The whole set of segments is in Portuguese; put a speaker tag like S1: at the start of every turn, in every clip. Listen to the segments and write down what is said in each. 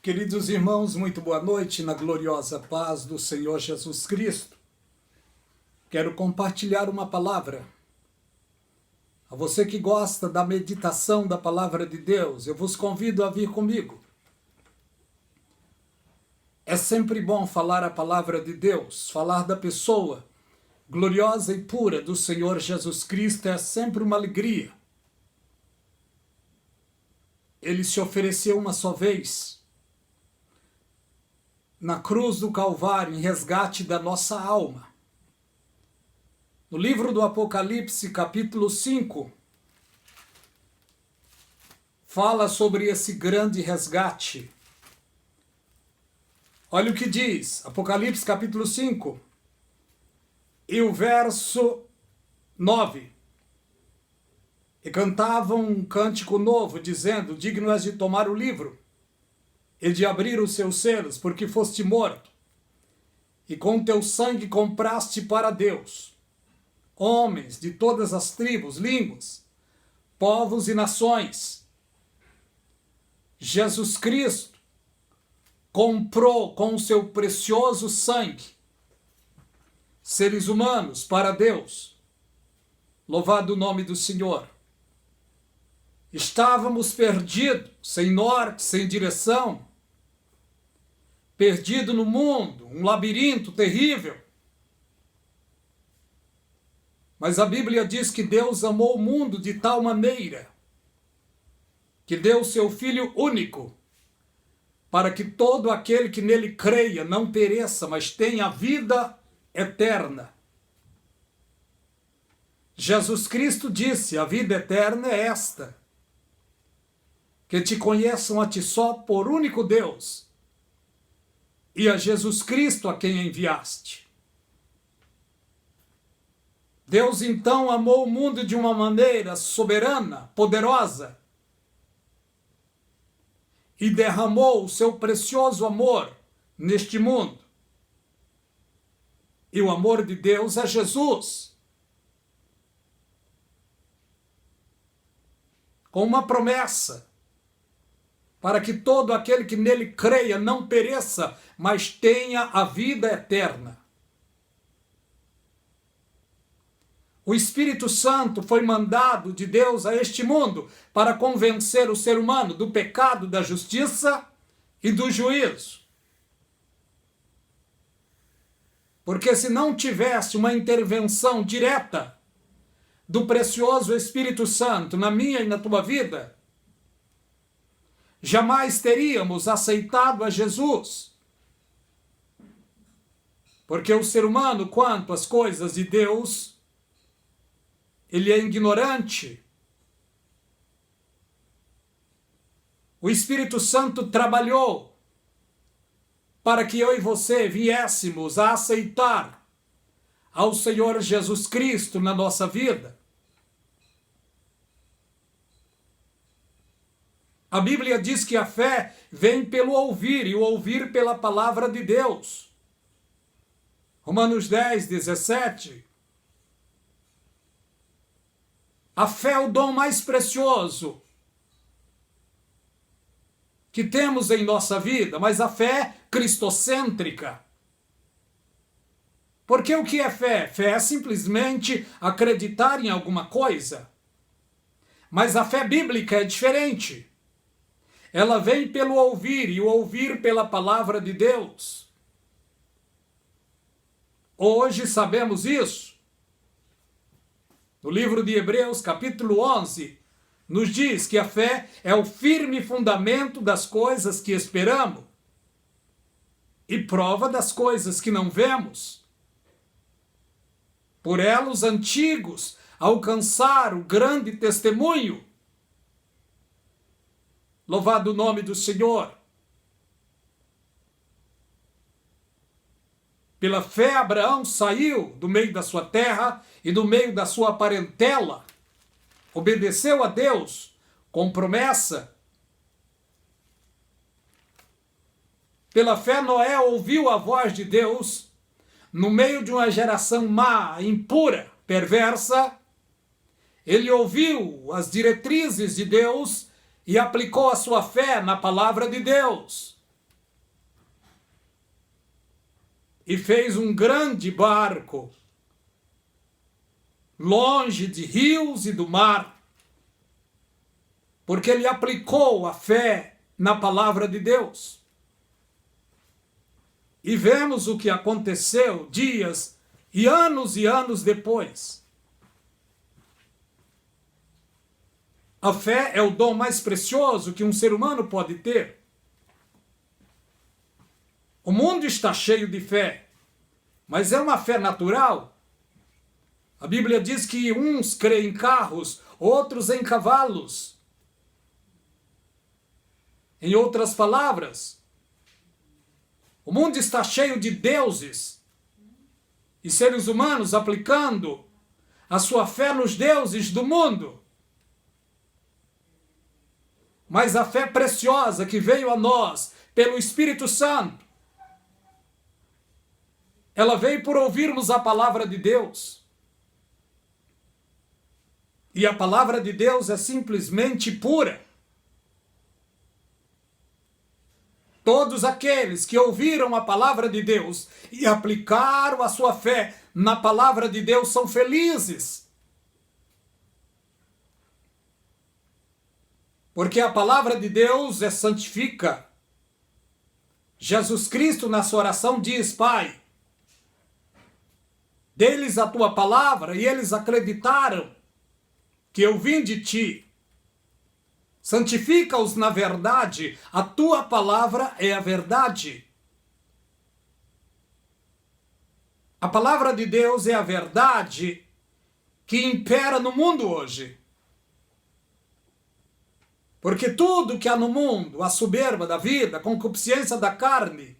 S1: Queridos irmãos, muito boa noite na gloriosa paz do Senhor Jesus Cristo. Quero compartilhar uma palavra. A você que gosta da meditação da palavra de Deus, eu vos convido a vir comigo. É sempre bom falar a palavra de Deus, falar da pessoa gloriosa e pura do Senhor Jesus Cristo é sempre uma alegria. Ele se ofereceu uma só vez na cruz do Calvário, em resgate da nossa alma. No livro do Apocalipse, capítulo 5, fala sobre esse grande resgate. Olha o que diz, Apocalipse, capítulo 5, e o verso 9. E cantavam um cântico novo, dizendo: digno és de tomar o livro e de abrir os seus selos, porque foste morto, e com teu sangue compraste para Deus homens de todas as tribos, línguas, povos e nações. Jesus Cristo comprou com o seu precioso sangue seres humanos para Deus. Louvado o nome do Senhor. Estávamos perdidos, sem norte, sem direção, perdido no mundo, um labirinto terrível. Mas a Bíblia diz que Deus amou o mundo de tal maneira que deu o seu Filho único, para que todo aquele que nele creia não pereça, mas tenha vida eterna. Jesus Cristo disse: a vida eterna é esta, que te conheçam a ti só por único Deus, e a Jesus Cristo a quem enviaste. Deus então amou o mundo de uma maneira soberana, poderosa, e derramou o seu precioso amor neste mundo. E o amor de Deus é Jesus, com uma promessa, para que todo aquele que nele creia não pereça, mas tenha a vida eterna. O Espírito Santo foi mandado de Deus a este mundo para convencer o ser humano do pecado, da justiça e do juízo. Porque se não tivesse uma intervenção direta do precioso Espírito Santo na minha e na tua vida, jamais teríamos aceitado a Jesus. Porque o ser humano, quanto às coisas de Deus, ele é ignorante. O Espírito Santo trabalhou para que eu e você viéssemos a aceitar ao Senhor Jesus Cristo na nossa vida. A Bíblia diz que a fé vem pelo ouvir, e o ouvir pela palavra de Deus. Romanos 10, 17. A fé é o dom mais precioso que temos em nossa vida, mas a fé cristocêntrica. Porque o que é fé? Fé é simplesmente acreditar em alguma coisa. Mas a fé bíblica é diferente. Ela vem pelo ouvir, e o ouvir pela palavra de Deus. Hoje sabemos isso. No livro de Hebreus, capítulo 11, nos diz que a fé é o firme fundamento das coisas que esperamos e prova das coisas que não vemos. Por ela os antigos alcançaram o grande testemunho. Louvado o nome do Senhor. Pela fé, Abraão saiu do meio da sua terra e do meio da sua parentela, obedeceu a Deus com promessa. Pela fé, Noé ouviu a voz de Deus no meio de uma geração má, impura, perversa. Ele ouviu as diretrizes de Deus e aplicou a sua fé na palavra de Deus. e fez um grande barco, longe de rios e do mar, porque ele aplicou a fé na palavra de Deus. E vemos o que aconteceu dias e anos depois. A fé é o dom mais precioso que um ser humano pode ter. O mundo está cheio de fé, mas é uma fé natural. A Bíblia diz que uns creem em carros, outros em cavalos. Em outras palavras, o mundo está cheio de deuses e seres humanos aplicando a sua fé nos deuses do mundo. Mas a fé preciosa que veio a nós pelo Espírito Santo, ela veio por ouvirmos a palavra de Deus. E a palavra de Deus é simplesmente pura. Todos aqueles que ouviram a palavra de Deus e aplicaram a sua fé na palavra de Deus são felizes. Porque a palavra de Deus é santifica. Jesus Cristo, na sua oração, diz: Pai, dê-lhes a tua palavra, e eles acreditaram que eu vim de ti. Santifica-os na verdade, a tua palavra é a verdade. A palavra de Deus é a verdade que impera no mundo hoje. Porque tudo que há no mundo, a soberba da vida, a concupiscência da carne,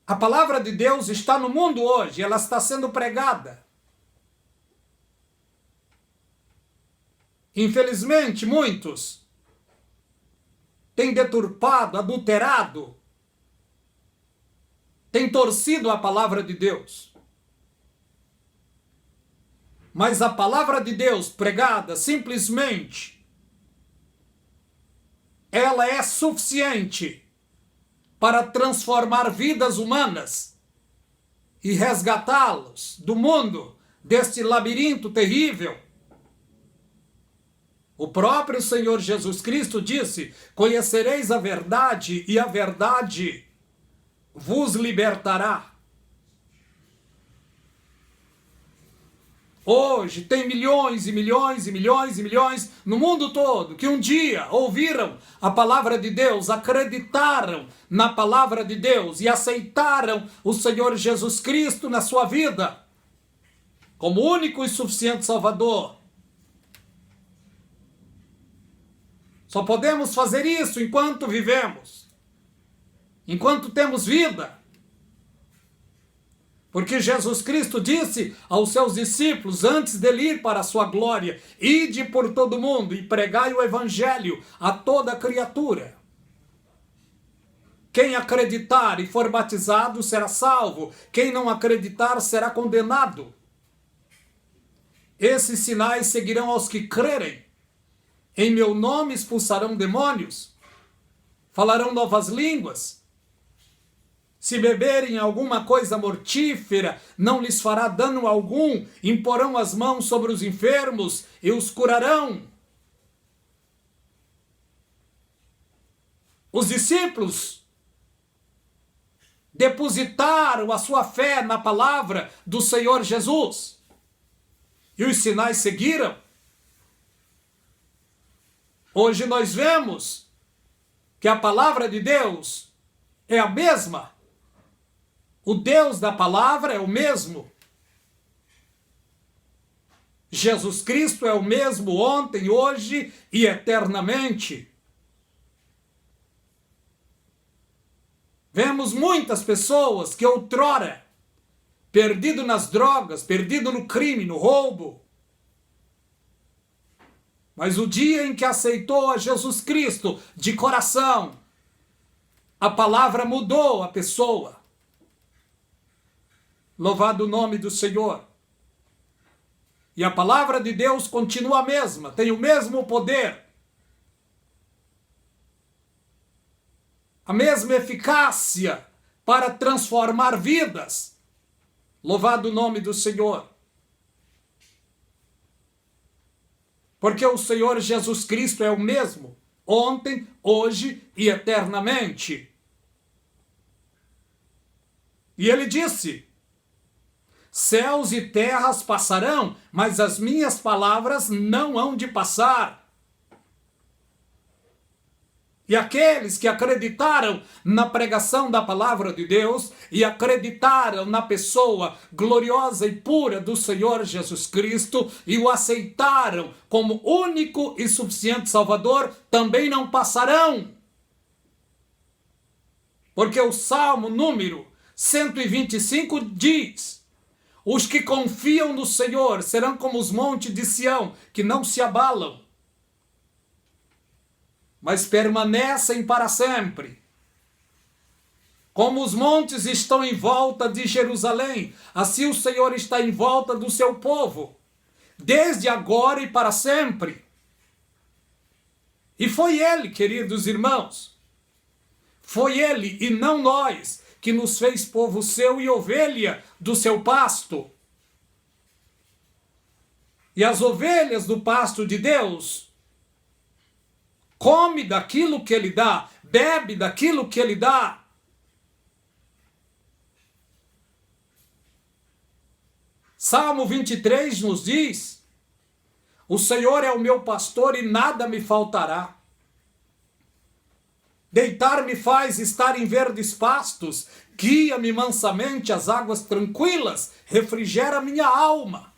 S1: a palavra de Deus está no mundo hoje, ela está sendo pregada. Infelizmente, muitos têm deturpado, adulterado, têm torcido a palavra de Deus. Mas a palavra de Deus pregada simplesmente, ela é suficiente para transformar vidas humanas e resgatá-los do mundo, deste labirinto terrível. O próprio Senhor Jesus Cristo disse: conhecereis a verdade e a verdade vos libertará. Hoje tem milhões e milhões e milhões e milhões no mundo todo que um dia ouviram a palavra de Deus, acreditaram na palavra de Deus e aceitaram o Senhor Jesus Cristo na sua vida como único e suficiente Salvador. Só podemos fazer isso enquanto vivemos, enquanto temos vida. Porque Jesus Cristo disse aos seus discípulos, antes dele ir para a sua glória: ide por todo mundo e pregai o evangelho a toda criatura. Quem acreditar e for batizado será salvo, quem não acreditar será condenado. Esses sinais seguirão aos que crerem. Em meu nome expulsarão demônios, falarão novas línguas. Se beberem alguma coisa mortífera, não lhes fará dano algum, imporão as mãos sobre os enfermos e os curarão. Os discípulos depositaram a sua fé na palavra do Senhor Jesus, e os sinais seguiram. Hoje nós vemos que a palavra de Deus é a mesma. O Deus da palavra é o mesmo. Jesus Cristo é o mesmo ontem, hoje e eternamente. Vemos muitas pessoas que outrora, perdido nas drogas, perdido no crime, no roubo, mas o dia em que aceitou a Jesus Cristo de coração, a palavra mudou a pessoa. Louvado o nome do Senhor. E a palavra de Deus continua a mesma, tem o mesmo poder, a mesma eficácia para transformar vidas. Louvado o nome do Senhor. Porque o Senhor Jesus Cristo é o mesmo, ontem, hoje e eternamente. E ele disse: céus e terras passarão, mas as minhas palavras não hão de passar. E aqueles que acreditaram na pregação da palavra de Deus e acreditaram na pessoa gloriosa e pura do Senhor Jesus Cristo e o aceitaram como único e suficiente Salvador, também não passarão. Porque o Salmo número 125 diz: os que confiam no Senhor serão como os montes de Sião, que não se abalam, mas permanecem para sempre. Como os montes estão em volta de Jerusalém, assim o Senhor está em volta do seu povo, desde agora e para sempre. E foi Ele, queridos irmãos, foi Ele e não nós, que nos fez povo seu e ovelha do seu pasto. E as ovelhas do pasto de Deus come daquilo que Ele dá, bebe daquilo que Ele dá. Salmo 23 nos diz: o Senhor é o meu pastor e nada me faltará. Deitar-me faz estar em verdes pastos, guia-me mansamente às águas tranquilas, refrigera minha alma.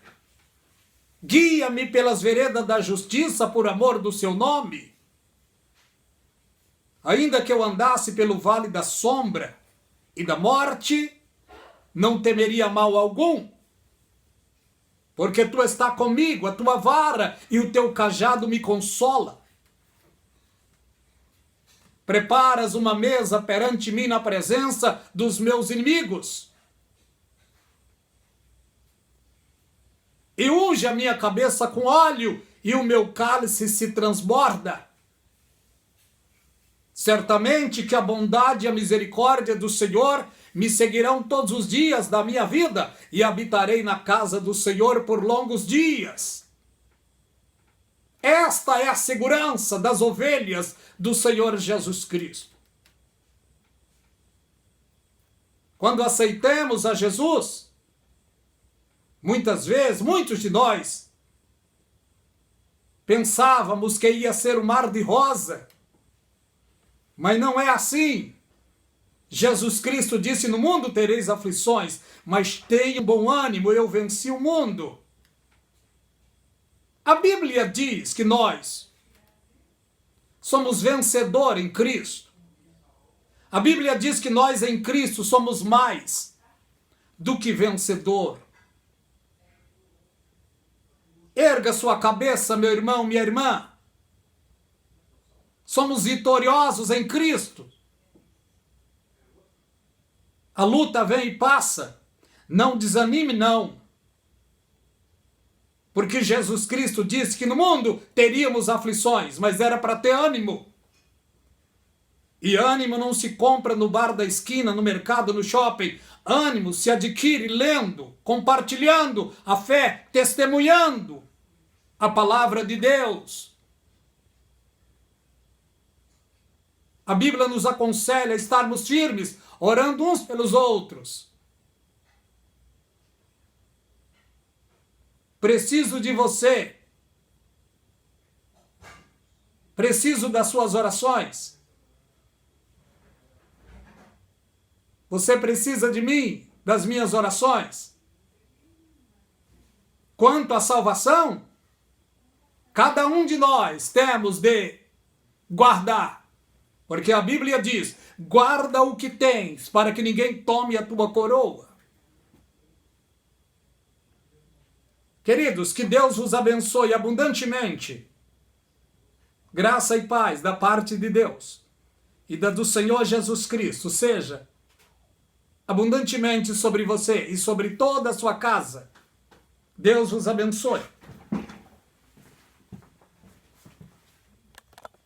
S1: Guia-me pelas veredas da justiça por amor do seu nome. Ainda que eu andasse pelo vale da sombra e da morte, não temeria mal algum, porque tu está comigo, a tua vara e o teu cajado me consola. Preparas uma mesa perante mim na presença dos meus inimigos. E unge a minha cabeça com óleo e o meu cálice se transborda. Certamente que a bondade e a misericórdia do Senhor me seguirão todos os dias da minha vida e habitarei na casa do Senhor por longos dias. Esta é a segurança das ovelhas do Senhor Jesus Cristo. Quando aceitamos a Jesus, muitas vezes, muitos de nós pensávamos que ia ser um mar de rosa, mas não é assim. Jesus Cristo disse: no mundo tereis aflições, mas tenham bom ânimo, eu venci o mundo. A Bíblia diz que nós somos vencedores em Cristo. A Bíblia diz que nós em Cristo somos mais do que vencedor. Erga sua cabeça, meu irmão, minha irmã. Somos vitoriosos em Cristo. A luta vem e passa. Não desanime, não. Porque Jesus Cristo disse que no mundo teríamos aflições, mas era para ter ânimo. E ânimo não se compra no bar da esquina, no mercado, no shopping. Ânimo se adquire lendo, compartilhando a fé, testemunhando a palavra de Deus. A Bíblia nos aconselha a estarmos firmes, orando uns pelos outros. Preciso de você. Preciso das suas orações. Você precisa de mim, das minhas orações. Quanto à salvação, cada um de nós temos de guardar. Porque a Bíblia diz: guarda o que tens, para que ninguém tome a tua coroa. Queridos, que Deus vos abençoe abundantemente. Graça e paz da parte de Deus e da do Senhor Jesus Cristo seja abundantemente sobre você e sobre toda a sua casa. Deus vos abençoe.